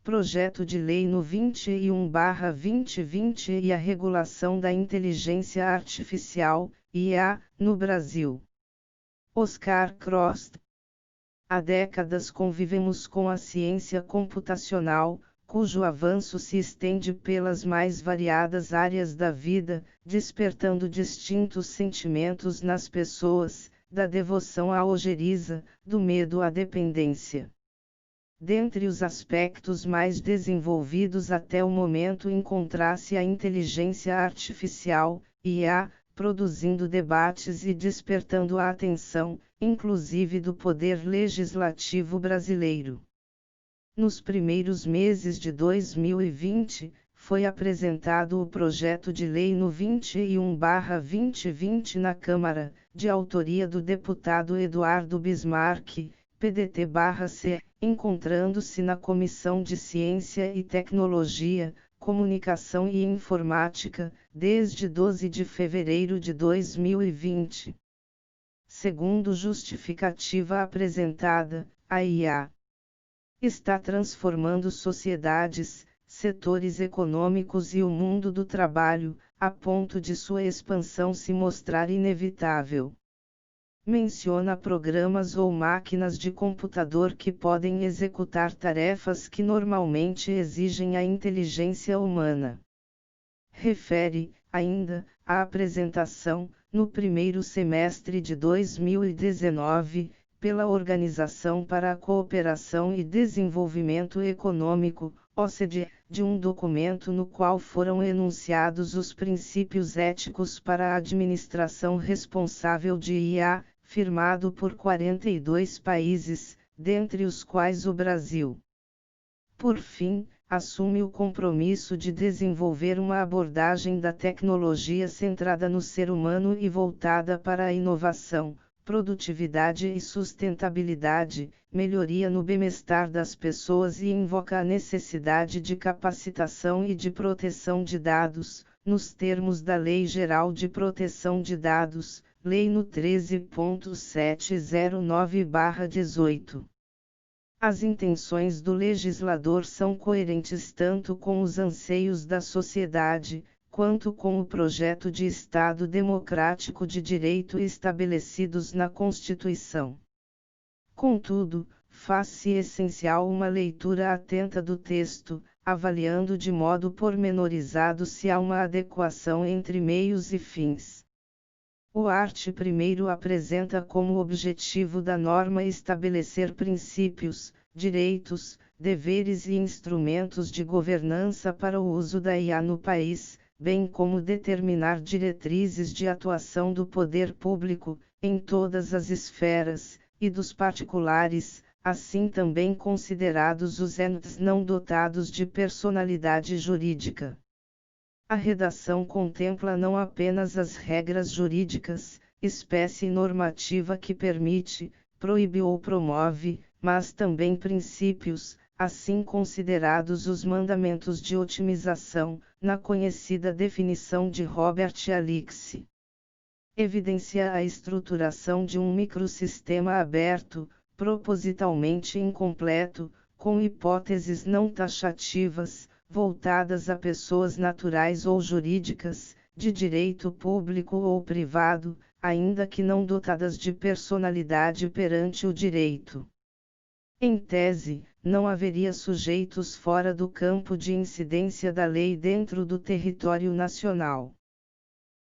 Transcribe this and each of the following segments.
Projeto de Lei no 21/2020 e a regulação da inteligência artificial, IA, no Brasil. Oscar Crost. Há décadas convivemos com a ciência computacional, cujo avanço se estende pelas mais variadas áreas da vida, despertando distintos sentimentos nas pessoas, da devoção à ojeriza, do medo à dependência. Dentre os aspectos mais desenvolvidos até o momento encontra-se a inteligência artificial, IA, produzindo debates e despertando a atenção, inclusive do poder legislativo brasileiro. Nos primeiros meses de 2020, foi apresentado o projeto de lei no 21/2020 na Câmara, de autoria do deputado Eduardo Bismarck, PDT-C, encontrando-se na Comissão de Ciência e Tecnologia, Comunicação e Informática, desde 12 de fevereiro de 2020. Segundo justificativa apresentada, a IA está transformando sociedades, setores econômicos e o mundo do trabalho, a ponto de sua expansão se mostrar inevitável. Menciona programas ou máquinas de computador que podem executar tarefas que normalmente exigem a inteligência humana. Refere, ainda, a apresentação, no primeiro semestre de 2019, pela Organização para a Cooperação e Desenvolvimento Econômico, OCDE, de um documento no qual foram enunciados os princípios éticos para a administração responsável de IA, firmado por 42 países, dentre os quais o Brasil. Por fim, assume o compromisso de desenvolver uma abordagem da tecnologia centrada no ser humano e voltada para a inovação, produtividade e sustentabilidade, melhoria no bem-estar das pessoas e invoca a necessidade de capacitação e de proteção de dados, nos termos da Lei Geral de Proteção de Dados, Lei no 13.709/18. As intenções do legislador são coerentes tanto com os anseios da sociedade, quanto com o projeto de Estado democrático de direito estabelecidos na Constituição. Contudo, faz-se essencial uma leitura atenta do texto, avaliando de modo pormenorizado se há uma adequação entre meios e fins. O art. 1º apresenta como objetivo da norma estabelecer princípios, direitos, deveres e instrumentos de governança para o uso da IA no país, bem como determinar diretrizes de atuação do poder público, em todas as esferas, e dos particulares, assim também considerados os entes não dotados de personalidade jurídica. A redação contempla não apenas as regras jurídicas, espécie normativa que permite, proíbe ou promove, mas também princípios, assim considerados os mandamentos de otimização, na conhecida definição de Robert Alix. Evidencia a estruturação de um microsistema aberto, propositalmente incompleto, com hipóteses não taxativas, voltadas a pessoas naturais ou jurídicas, de direito público ou privado, ainda que não dotadas de personalidade perante o direito. Em tese, não haveria sujeitos fora do campo de incidência da lei dentro do território nacional.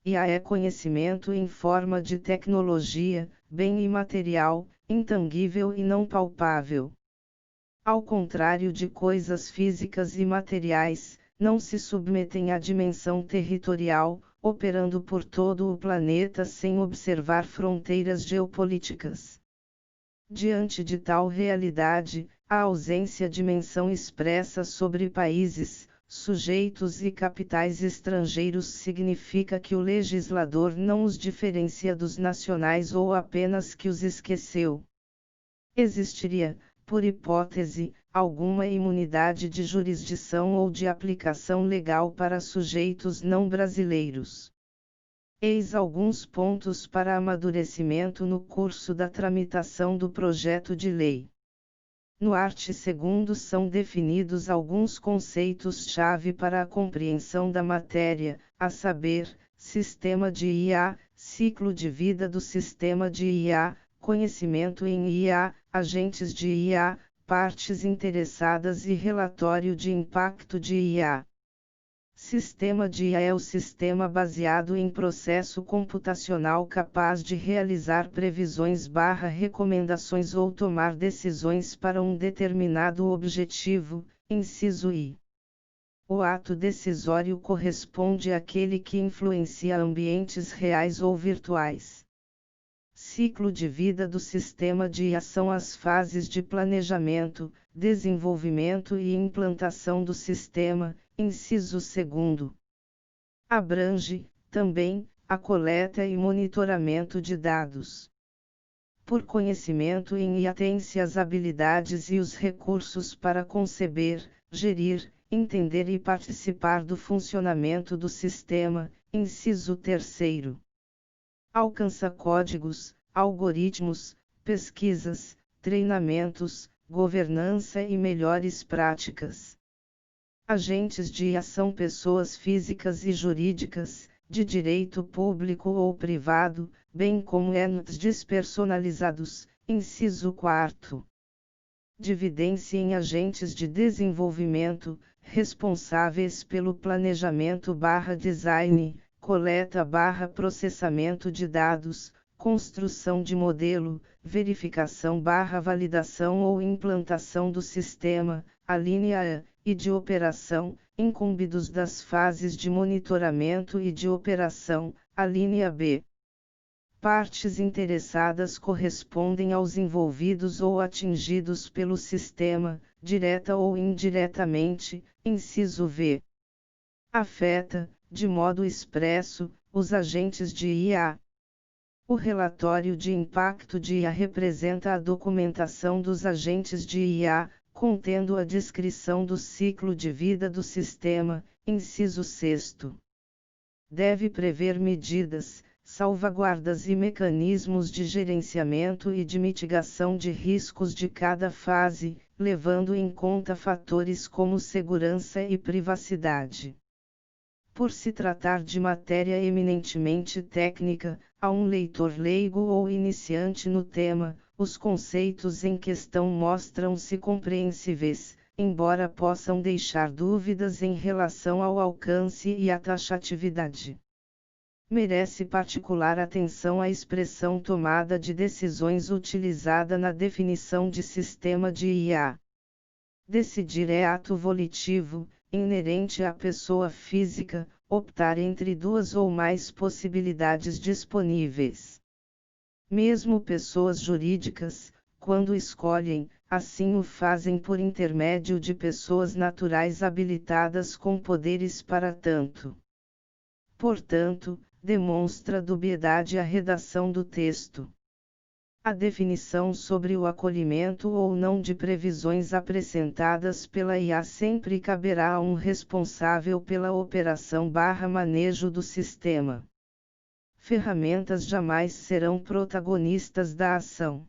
IA é conhecimento em forma de tecnologia, bem imaterial, intangível e não palpável. Ao contrário de coisas físicas e materiais, não se submetem à dimensão territorial, operando por todo o planeta sem observar fronteiras geopolíticas. Diante de tal realidade, a ausência de menção expressa sobre países, sujeitos e capitais estrangeiros significa que o legislador não os diferencia dos nacionais ou apenas que os esqueceu. Existiria, por hipótese, alguma imunidade de jurisdição ou de aplicação legal para sujeitos não brasileiros. Eis alguns pontos para amadurecimento no curso da tramitação do projeto de lei. No art. 2 são definidos alguns conceitos-chave para a compreensão da matéria, a saber, sistema de IA, ciclo de vida do sistema de IA, conhecimento em IA, agentes de IA, partes interessadas e relatório de impacto de IA. Sistema de IA é o sistema baseado em processo computacional capaz de realizar previsões/recomendações ou tomar decisões para um determinado objetivo, inciso I. O ato decisório corresponde àquele que influencia ambientes reais ou virtuais. Ciclo de vida do sistema de IA são as fases de planejamento, desenvolvimento e implantação do sistema, inciso 2. Abrange, também, a coleta e monitoramento de dados. Por conhecimento em IA tem-se as habilidades e os recursos para conceber, gerir, entender e participar do funcionamento do sistema, inciso 3. Alcança códigos, algoritmos, pesquisas, treinamentos, governança e melhores práticas. Agentes de IA são pessoas físicas e jurídicas, de direito público ou privado, bem como entes despersonalizados, inciso 4. Dividem-se em agentes de desenvolvimento, responsáveis pelo planejamento/design, coleta/processamento de dados, construção de modelo, verificação/validação ou implantação do sistema, a linha A, e de operação, incumbidos das fases de monitoramento e de operação, a linha B. Partes interessadas correspondem aos envolvidos ou atingidos pelo sistema, direta ou indiretamente, inciso V. Afeta, de modo expresso, os agentes de IA. O relatório de impacto de IA representa a documentação dos agentes de IA, contendo a descrição do ciclo de vida do sistema, inciso 6. Deve prever medidas, salvaguardas e mecanismos de gerenciamento e de mitigação de riscos de cada fase, levando em conta fatores como segurança e privacidade. Por se tratar de matéria eminentemente técnica, a um leitor leigo ou iniciante no tema, os conceitos em questão mostram-se compreensíveis, embora possam deixar dúvidas em relação ao alcance e à taxatividade. Merece particular atenção a expressão tomada de decisões utilizada na definição de sistema de IA. Decidir é ato volitivo, inerente à pessoa física, optar entre duas ou mais possibilidades disponíveis. Mesmo pessoas jurídicas, quando escolhem, assim o fazem por intermédio de pessoas naturais habilitadas com poderes para tanto. Portanto, demonstra dubiedade a redação do texto. A definição sobre o acolhimento ou não de previsões apresentadas pela IA sempre caberá a um responsável pela operação/manejo do sistema. Ferramentas jamais serão protagonistas da ação.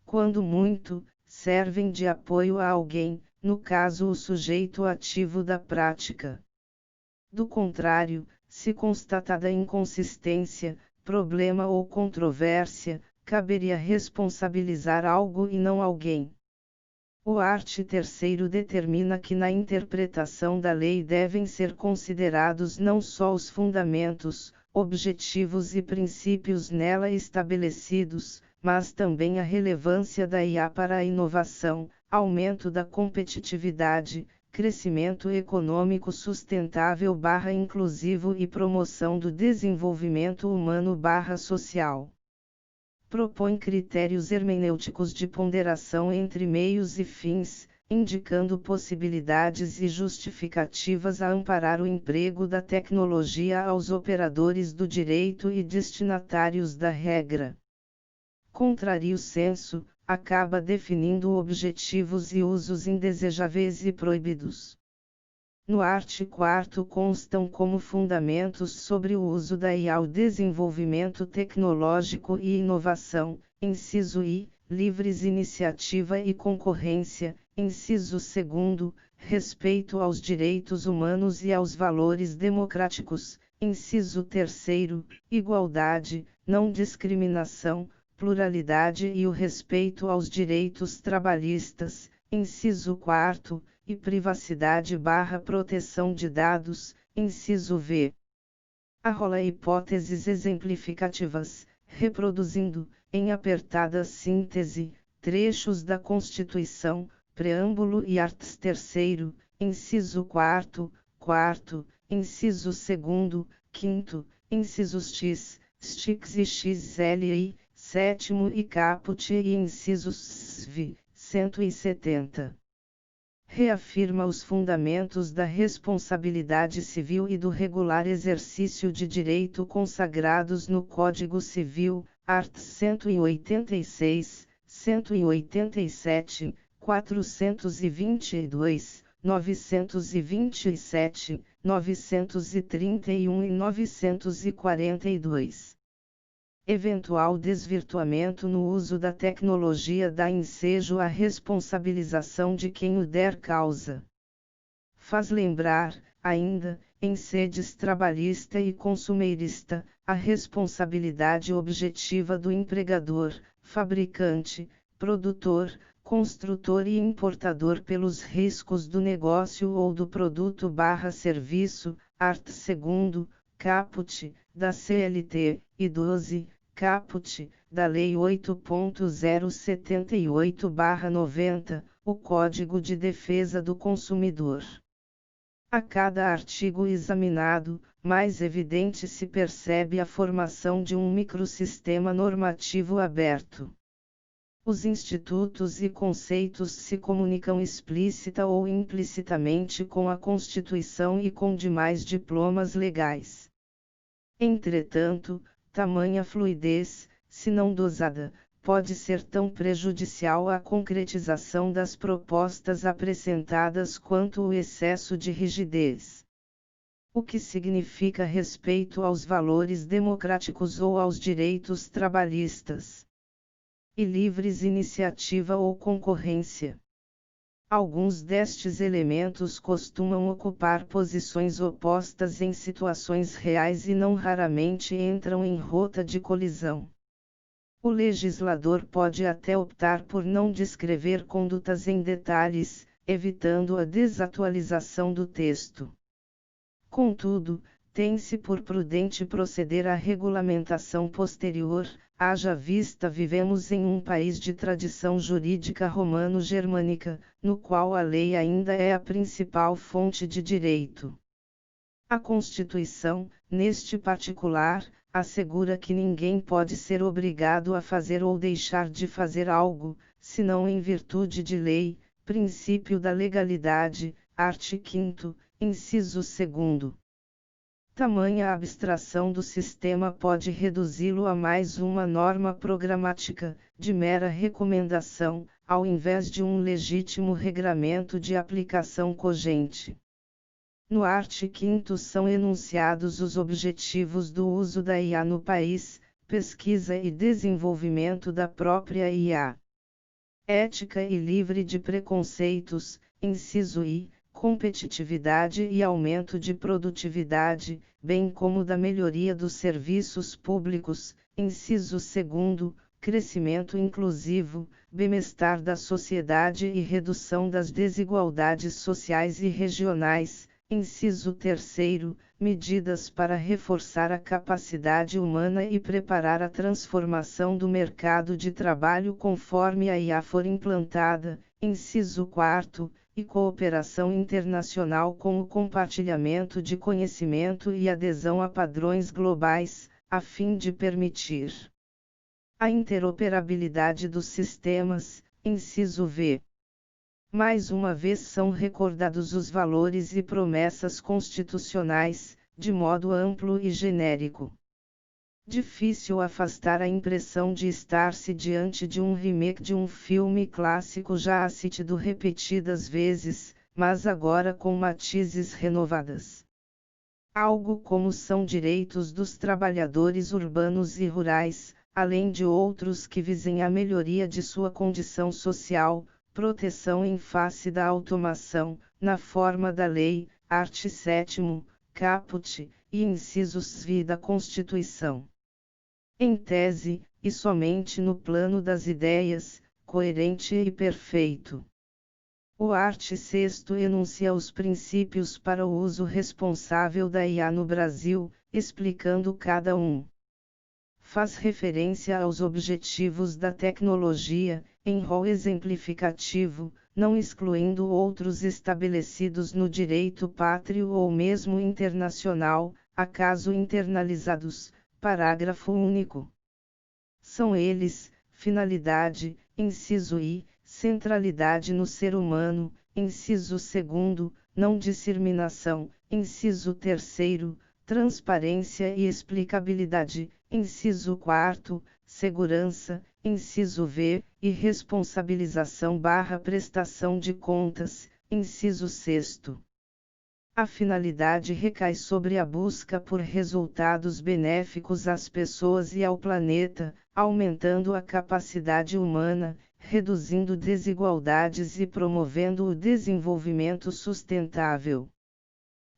Quando muito, servem de apoio a alguém, no caso o sujeito ativo da prática. Do contrário, se constatada inconsistência, problema ou controvérsia, caberia responsabilizar algo e não alguém. O art. 3 determina que na interpretação da lei devem ser considerados não só os fundamentos, objetivos e princípios nela estabelecidos, mas também a relevância da IA para a inovação, aumento da competitividade, crescimento econômico sustentável/inclusivo e promoção do desenvolvimento humano/social. Propõe critérios hermenêuticos de ponderação entre meios e fins, indicando possibilidades e justificativas a amparar o emprego da tecnologia aos operadores do direito e destinatários da regra. Contrario sensu, acaba definindo objetivos e usos indesejáveis e proibidos. No art. 4 constam como fundamentos sobre o uso da IA o desenvolvimento tecnológico e inovação, inciso I, livres iniciativa e concorrência, inciso 2º, respeito aos direitos humanos e aos valores democráticos, inciso 3º, igualdade, não discriminação, pluralidade e o respeito aos direitos trabalhistas, inciso 4º, e privacidade/proteção de dados, inciso v. Arrola hipóteses exemplificativas, reproduzindo, em apertada síntese, trechos da Constituição, preâmbulo e arts 3º, inciso 4º, inciso 2º, 5º, incisos x, stix e xli, 7º e caput e incisos sv, 170. Reafirma os fundamentos da responsabilidade civil e do regular exercício de direito consagrados no Código Civil, art. 186, 187, 422, 927, 931 e 942. Eventual desvirtuamento no uso da tecnologia dá ensejo à responsabilização de quem o der causa. Faz lembrar, ainda, em sedes trabalhista e consumeirista, a responsabilidade objetiva do empregador, fabricante, produtor, construtor e importador pelos riscos do negócio ou do produto/serviço, art. 2º, caput, da CLT, e 12, caput, da Lei 8.078/90, o Código de Defesa do Consumidor. A cada artigo examinado, mais evidente se percebe a formação de um microsistema normativo aberto. Os institutos e conceitos se comunicam explícita ou implicitamente com a Constituição e com demais diplomas legais. Entretanto, tamanha fluidez, se não dosada, pode ser tão prejudicial à concretização das propostas apresentadas quanto o excesso de rigidez. O que significa respeito aos valores democráticos ou aos direitos trabalhistas e livres iniciativa ou concorrência. Alguns destes elementos costumam ocupar posições opostas em situações reais e não raramente entram em rota de colisão. O legislador pode até optar por não descrever condutas em detalhes, evitando a desatualização do texto. Contudo, tem-se por prudente proceder à regulamentação posterior, haja vista vivemos em um país de tradição jurídica romano-germânica, no qual a lei ainda é a principal fonte de direito. A Constituição, neste particular, assegura que ninguém pode ser obrigado a fazer ou deixar de fazer algo, senão em virtude de lei, princípio da legalidade, art. 5º, inciso 2º. Tamanha abstração do sistema pode reduzi-lo a mais uma norma programática, de mera recomendação, ao invés de um legítimo regramento de aplicação cogente. No art. 5º são enunciados os objetivos do uso da IA no país, pesquisa e desenvolvimento da própria IA. Ética e livre de preconceitos, inciso I, competitividade e aumento de produtividade, bem como da melhoria dos serviços públicos, inciso 2º, crescimento inclusivo, bem-estar da sociedade e redução das desigualdades sociais e regionais, inciso 3º, medidas para reforçar a capacidade humana e preparar a transformação do mercado de trabalho conforme a IA for implantada, inciso 4º, e cooperação internacional com o compartilhamento de conhecimento e adesão a padrões globais, a fim de permitir a interoperabilidade dos sistemas, inciso v. Mais uma vez são recordados os valores e promessas constitucionais, de modo amplo e genérico. Difícil afastar a impressão de estar-se diante de um remake de um filme clássico já assistido repetidas vezes, mas agora com matizes renovadas. Algo como são direitos dos trabalhadores urbanos e rurais, além de outros que visem a melhoria de sua condição social, proteção em face da automação, na forma da lei, art. 7º, caput, e incisos SV da Constituição. Em tese, e somente no plano das ideias, coerente e perfeito. O art. 6º enuncia os princípios para o uso responsável da IA no Brasil, explicando cada um. Faz referência aos objetivos da tecnologia, em rol exemplificativo, não excluindo outros estabelecidos no direito pátrio ou mesmo internacional, acaso internalizados. Parágrafo único. São eles: finalidade, inciso I, centralidade no ser humano, inciso 2º, não discriminação, inciso 3º, transparência e explicabilidade, inciso 4º, segurança, inciso V, e responsabilização/prestação de contas, inciso 6º. A finalidade recai sobre a busca por resultados benéficos às pessoas e ao planeta, aumentando a capacidade humana, reduzindo desigualdades e promovendo o desenvolvimento sustentável.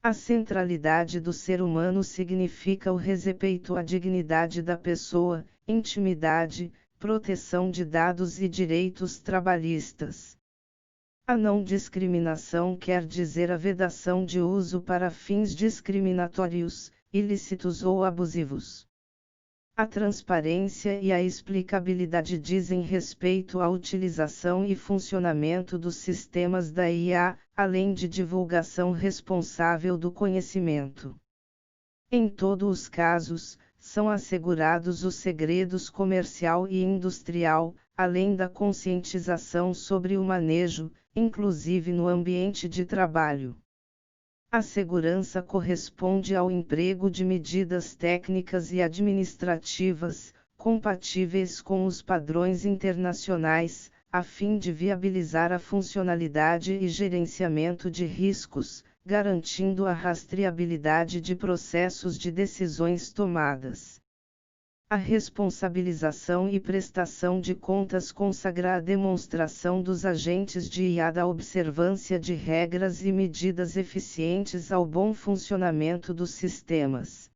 A centralidade do ser humano significa o respeito à dignidade da pessoa, intimidade, proteção de dados e direitos trabalhistas. A não discriminação quer dizer a vedação de uso para fins discriminatórios, ilícitos ou abusivos. A transparência e a explicabilidade dizem respeito à utilização e funcionamento dos sistemas da IA, além de divulgação responsável do conhecimento. Em todos os casos, são assegurados os segredos comercial e industrial, além da conscientização sobre o manejo, inclusive no ambiente de trabalho. A segurança corresponde ao emprego de medidas técnicas e administrativas, compatíveis com os padrões internacionais, a fim de viabilizar a funcionalidade e gerenciamento de riscos, garantindo a rastreabilidade de processos de decisões tomadas. A responsabilização e prestação de contas consagra a demonstração dos agentes de IA da observância de regras e medidas eficientes ao bom funcionamento dos sistemas.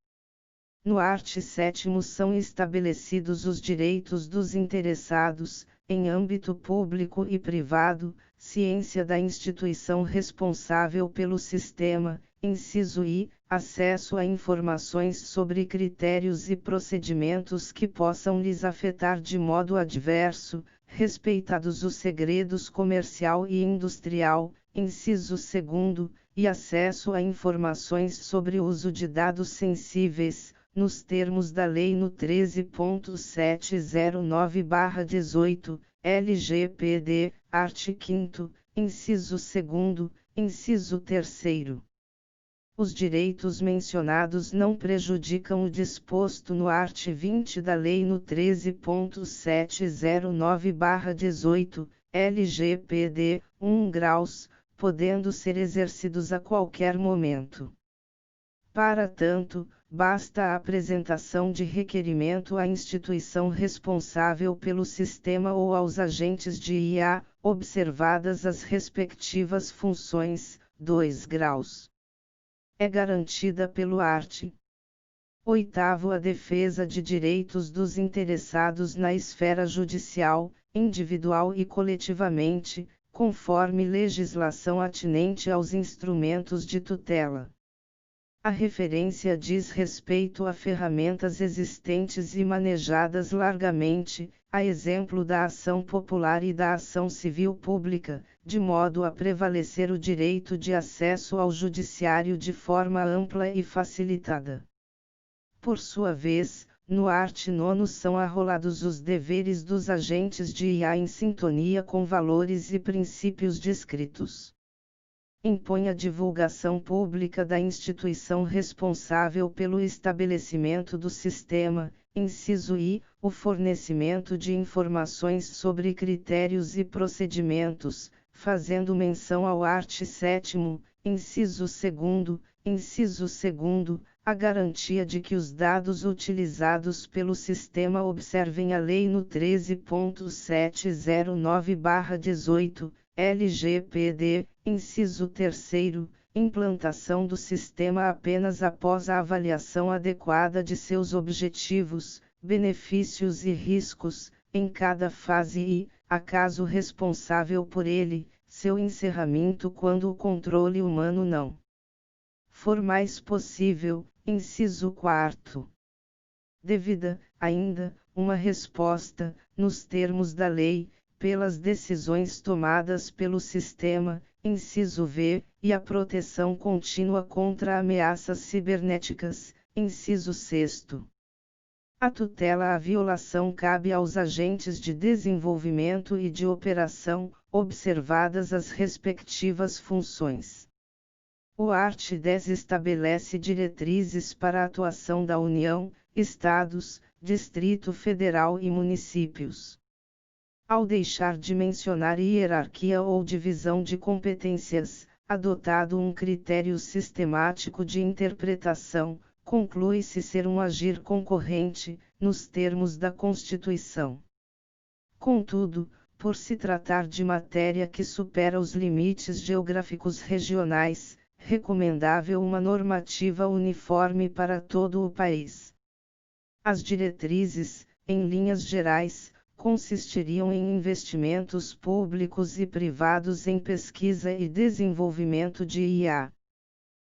No art. 7º são estabelecidos os direitos dos interessados, em âmbito público e privado, ciência da instituição responsável pelo sistema, inciso I, acesso a informações sobre critérios e procedimentos que possam lhes afetar de modo adverso, respeitados os segredos comercial e industrial, inciso 2º, e acesso a informações sobre o uso de dados sensíveis, nos termos da Lei nº 13.709/18, LGPD, art. 5º, inciso 2º, inciso 3º. Os direitos mencionados não prejudicam o disposto no art. 20 da Lei nº 13.709/18, LGPD, 1 graus, podendo ser exercidos a qualquer momento. Para tanto, basta a apresentação de requerimento à instituição responsável pelo sistema ou aos agentes de IA, observadas as respectivas funções, 2 graus. É garantida pelo art. 8º a defesa de direitos dos interessados na esfera judicial, individual e coletivamente, conforme legislação atinente aos instrumentos de tutela. A referência diz respeito a ferramentas existentes e manejadas largamente, a exemplo da ação popular e da ação civil pública, de modo a prevalecer o direito de acesso ao judiciário de forma ampla e facilitada. Por sua vez, no art. 9 são arrolados os deveres dos agentes de IA em sintonia com valores e princípios descritos. Impõe a divulgação pública da instituição responsável pelo estabelecimento do sistema, inciso I, o fornecimento de informações sobre critérios e procedimentos, fazendo menção ao art. 7º, inciso 2º, a garantia de que os dados utilizados pelo sistema observem a Lei no 13.709/18, LGPD, inciso 3º, implantação do sistema apenas após a avaliação adequada de seus objetivos, benefícios e riscos, em cada fase e, acaso responsável por ele, seu encerramento quando o controle humano não for mais possível, inciso 4º. Devida, ainda, uma resposta, nos termos da lei, pelas decisões tomadas pelo sistema, inciso V, e a proteção contínua contra ameaças cibernéticas, inciso 6º. A tutela à violação cabe aos agentes de desenvolvimento e de operação, observadas as respectivas funções. O art. 10 estabelece diretrizes para a atuação da União, Estados, Distrito Federal e municípios. Ao deixar de mencionar hierarquia ou divisão de competências, adotado um critério sistemático de interpretação, conclui-se ser um agir concorrente, nos termos da Constituição. Contudo, por se tratar de matéria que supera os limites geográficos regionais, recomendável uma normativa uniforme para todo o país. As diretrizes, em linhas gerais, consistiriam em investimentos públicos e privados em pesquisa e desenvolvimento de IA.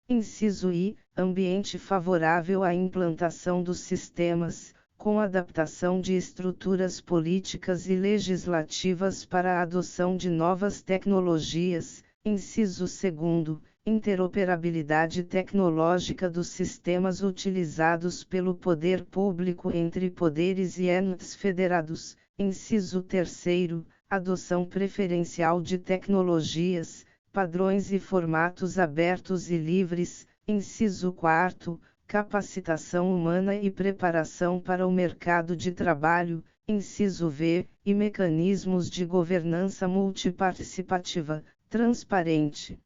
Inciso I, ambiente favorável à implantação dos sistemas, com adaptação de estruturas políticas e legislativas para a adoção de novas tecnologias. Inciso 2º, interoperabilidade tecnológica dos sistemas utilizados pelo poder público entre poderes e entes federados. Inciso 3º, adoção preferencial de tecnologias, padrões e formatos abertos e livres. Inciso 4º, capacitação humana e preparação para o mercado de trabalho. Inciso V, e mecanismos de governança multiparticipativa, transparente,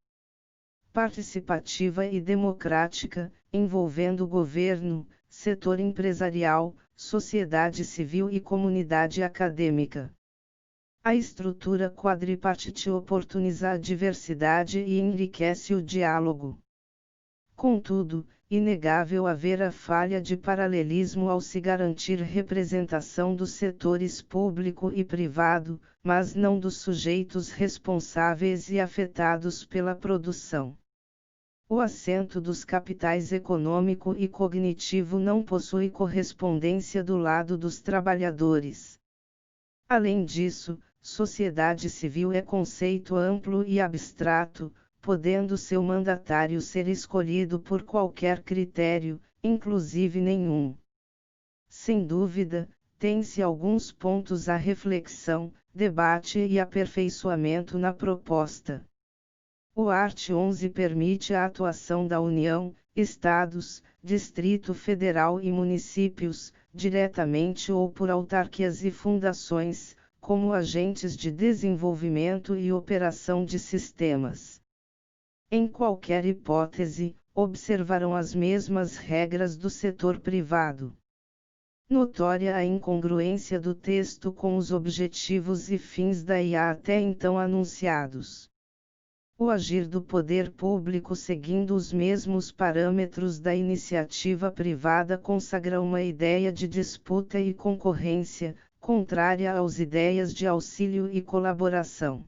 participativa e democrática, envolvendo governo, setor empresarial, sociedade civil e comunidade acadêmica. A estrutura quadripartite oportuniza a diversidade e enriquece o diálogo. Contudo, inegável haver a falha de paralelismo ao se garantir representação dos setores público e privado, mas não dos sujeitos responsáveis e afetados pela produção. O assento dos capitais econômico e cognitivo não possui correspondência do lado dos trabalhadores. Além disso, sociedade civil é conceito amplo e abstrato, podendo seu mandatário ser escolhido por qualquer critério, inclusive nenhum. Sem dúvida, tem-se alguns pontos à reflexão, debate e aperfeiçoamento na proposta. O art. 11 permite a atuação da União, Estados, Distrito Federal e municípios, diretamente ou por autarquias e fundações, como agentes de desenvolvimento e operação de sistemas. Em qualquer hipótese, observarão as mesmas regras do setor privado. Notória a incongruência do texto com os objetivos e fins da IA até então anunciados. O agir do poder público seguindo os mesmos parâmetros da iniciativa privada consagra uma ideia de disputa e concorrência, contrária às ideias de auxílio e colaboração.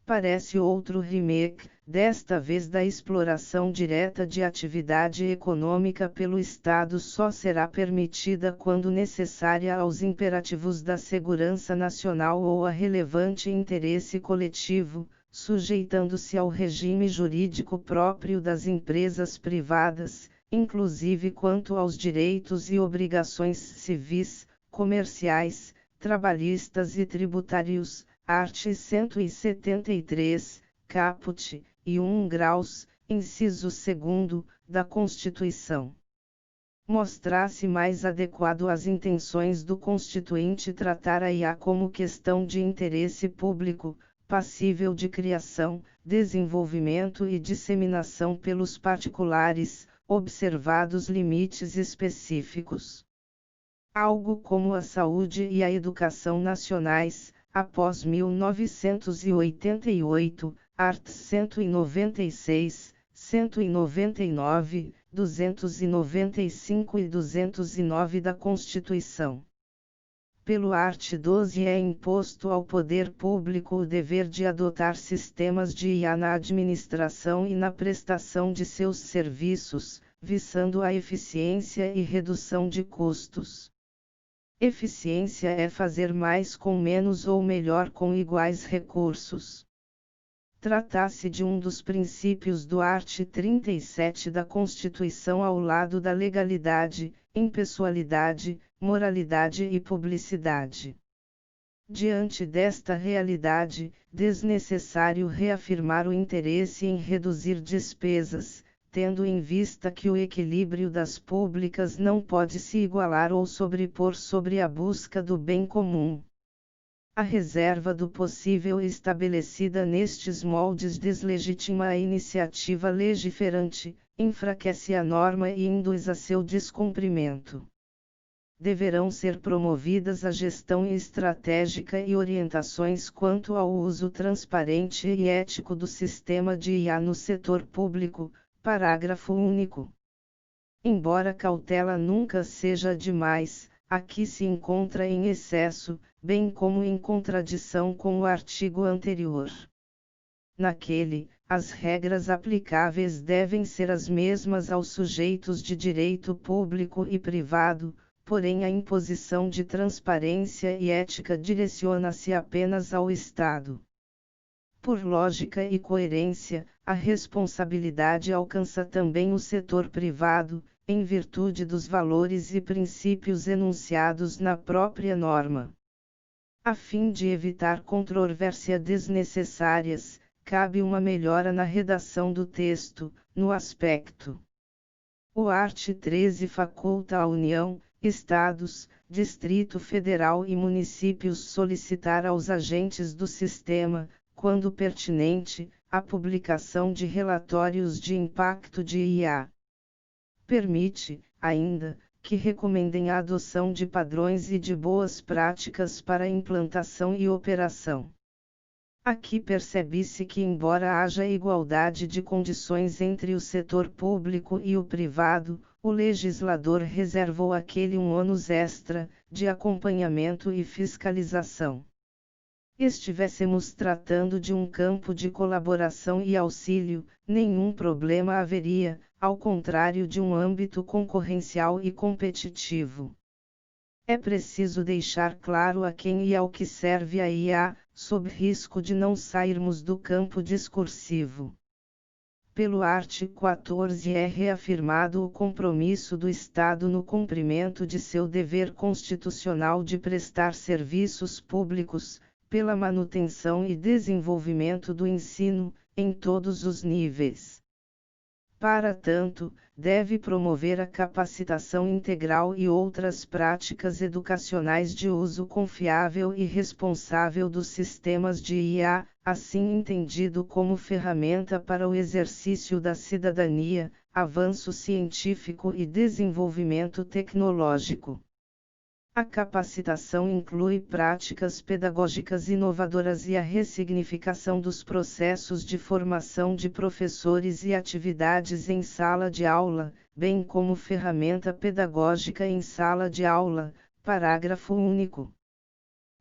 Parece outro remake, desta vez da exploração direta de atividade econômica pelo Estado só será permitida quando necessária aos imperativos da segurança nacional ou a relevante interesse coletivo, sujeitando-se ao regime jurídico próprio das empresas privadas, inclusive quanto aos direitos e obrigações civis, comerciais, trabalhistas e tributários, art. 173, caput, e 1 graus, inciso 2º, da Constituição. Mostrar-se mais adequado às intenções do Constituinte tratar a IA como questão de interesse público, passível de criação, desenvolvimento e disseminação pelos particulares, observados limites específicos. Algo como a saúde e a educação nacionais, após 1988, art. 196, 199, 295 e 209 da Constituição. Pelo art. 12 é imposto ao poder público o dever de adotar sistemas de IA na administração e na prestação de seus serviços, visando a eficiência e redução de custos. Eficiência é fazer mais com menos ou melhor com iguais recursos. Trata-se de um dos princípios do art. 37 da Constituição ao lado da legalidade, impessoalidade, moralidade e publicidade. Diante desta realidade, desnecessário reafirmar o interesse em reduzir despesas, tendo em vista que o equilíbrio das públicas não pode se igualar ou sobrepor sobre a busca do bem comum. A reserva do possível estabelecida nestes moldes deslegitima a iniciativa legiferante, enfraquece a norma e induz a seu descumprimento. Deverão ser promovidas a gestão estratégica e orientações quanto ao uso transparente e ético do sistema de IA no setor público. Parágrafo único. Embora cautela nunca seja demais, aqui se encontra em excesso, bem como em contradição com o artigo anterior. Naquele, as regras aplicáveis devem ser as mesmas aos sujeitos de direito público e privado, porém a imposição de transparência e ética direciona-se apenas ao Estado. Por lógica e coerência, a responsabilidade alcança também o setor privado, em virtude dos valores e princípios enunciados na própria norma. A fim de evitar controvérsias desnecessárias, cabe uma melhora na redação do texto, no aspecto. O art. 13 faculta à União, Estados, Distrito Federal e municípios solicitar aos agentes do sistema, quando pertinente, a publicação de relatórios de impacto de IA. Permite, ainda, que recomendem a adoção de padrões e de boas práticas para a implantação e operação. Aqui percebe-se que, embora haja igualdade de condições entre o setor público e o privado, o legislador reservou àquele um ônus extra, de acompanhamento e fiscalização. Estivéssemos tratando de um campo de colaboração e auxílio, nenhum problema haveria, ao contrário de um âmbito concorrencial e competitivo. É preciso deixar claro a quem e ao que serve a IA, sob risco de não sairmos do campo discursivo. Pelo art. 14 é reafirmado o compromisso do Estado no cumprimento de seu dever constitucional de prestar serviços públicos, pela manutenção e desenvolvimento do ensino, em todos os níveis. Para tanto, deve promover a capacitação integral e outras práticas educacionais de uso confiável e responsável dos sistemas de IA, assim entendido como ferramenta para o exercício da cidadania, avanço científico e desenvolvimento tecnológico. A capacitação inclui práticas pedagógicas inovadoras e a ressignificação dos processos de formação de professores e atividades em sala de aula, bem como ferramenta pedagógica em sala de aula. Parágrafo único.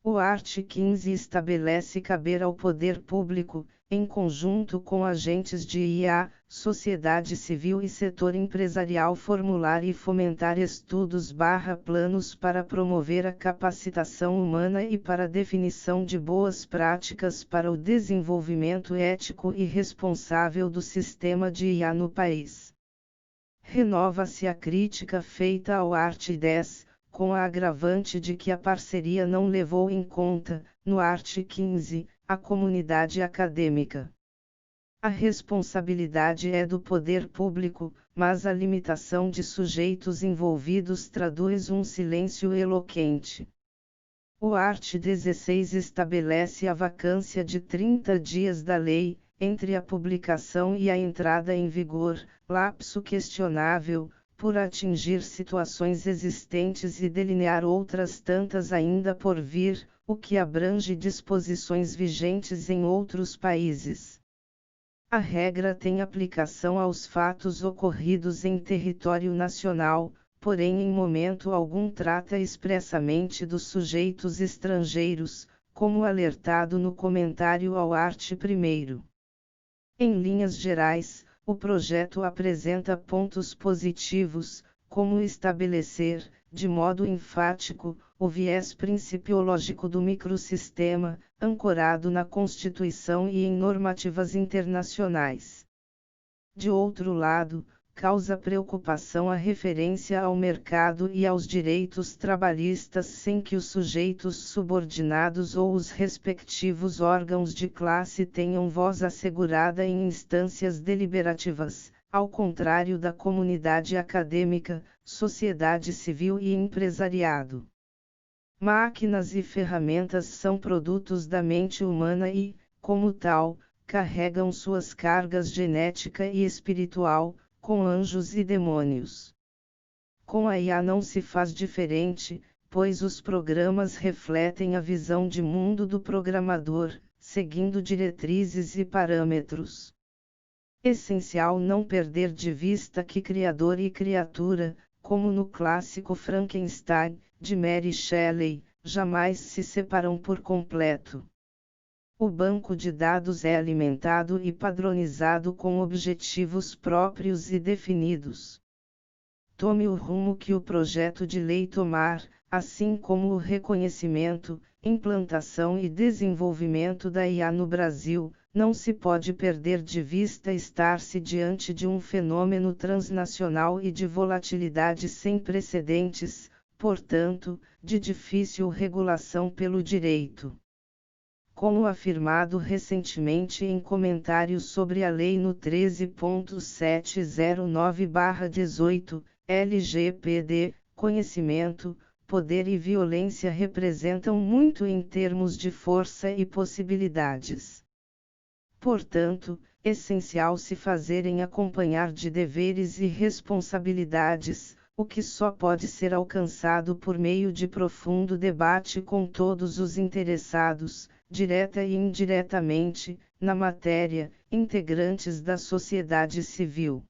O art. 15 estabelece caber ao poder público, em conjunto com agentes de IA, sociedade civil e setor empresarial formular e fomentar estudos/planos para promover a capacitação humana e para a definição de boas práticas para o desenvolvimento ético e responsável do sistema de IA no país. Renova-se a crítica feita ao art. 10, com a agravante de que a parceria não levou em conta, no art. 15, a comunidade acadêmica. A responsabilidade é do poder público, mas a limitação de sujeitos envolvidos traduz um silêncio eloquente. O art. 16 estabelece a vacância de 30 dias da lei, entre a publicação e a entrada em vigor, lapso questionável, por atingir situações existentes e delinear outras tantas ainda por vir, o que abrange disposições vigentes em outros países. A regra tem aplicação aos fatos ocorridos em território nacional, porém em momento algum trata expressamente dos sujeitos estrangeiros, como alertado no comentário ao art. 1º. Em linhas gerais, o projeto apresenta pontos positivos, como estabelecer, de modo enfático, o viés principiológico do microsistema, ancorado na Constituição e em normativas internacionais. De outro lado, causa preocupação a referência ao mercado e aos direitos trabalhistas sem que os sujeitos subordinados ou os respectivos órgãos de classe tenham voz assegurada em instâncias deliberativas, ao contrário da comunidade acadêmica, sociedade civil e empresariado. Máquinas e ferramentas são produtos da mente humana e, como tal, carregam suas cargas genética e espiritual, com anjos e demônios. Com a IA não se faz diferente, pois os programas refletem a visão de mundo do programador, seguindo diretrizes e parâmetros. Essencial não perder de vista que criador e criatura, como no clássico Frankenstein, de Mary Shelley, jamais se separam por completo. O banco de dados é alimentado e padronizado com objetivos próprios e definidos. Tome o rumo que o projeto de lei tomar, assim como o reconhecimento, implantação e desenvolvimento da IA no Brasil, não se pode perder de vista estar-se diante de um fenômeno transnacional e de volatilidade sem precedentes, portanto, de difícil regulação pelo direito. Como afirmado recentemente em comentários sobre a lei no 13.709/18, LGPD, conhecimento, poder e violência representam muito em termos de força e possibilidades. Portanto, essencial se fazerem acompanhar de deveres e responsabilidades, o que só pode ser alcançado por meio de profundo debate com todos os interessados, direta e indiretamente, na matéria, integrantes da sociedade civil.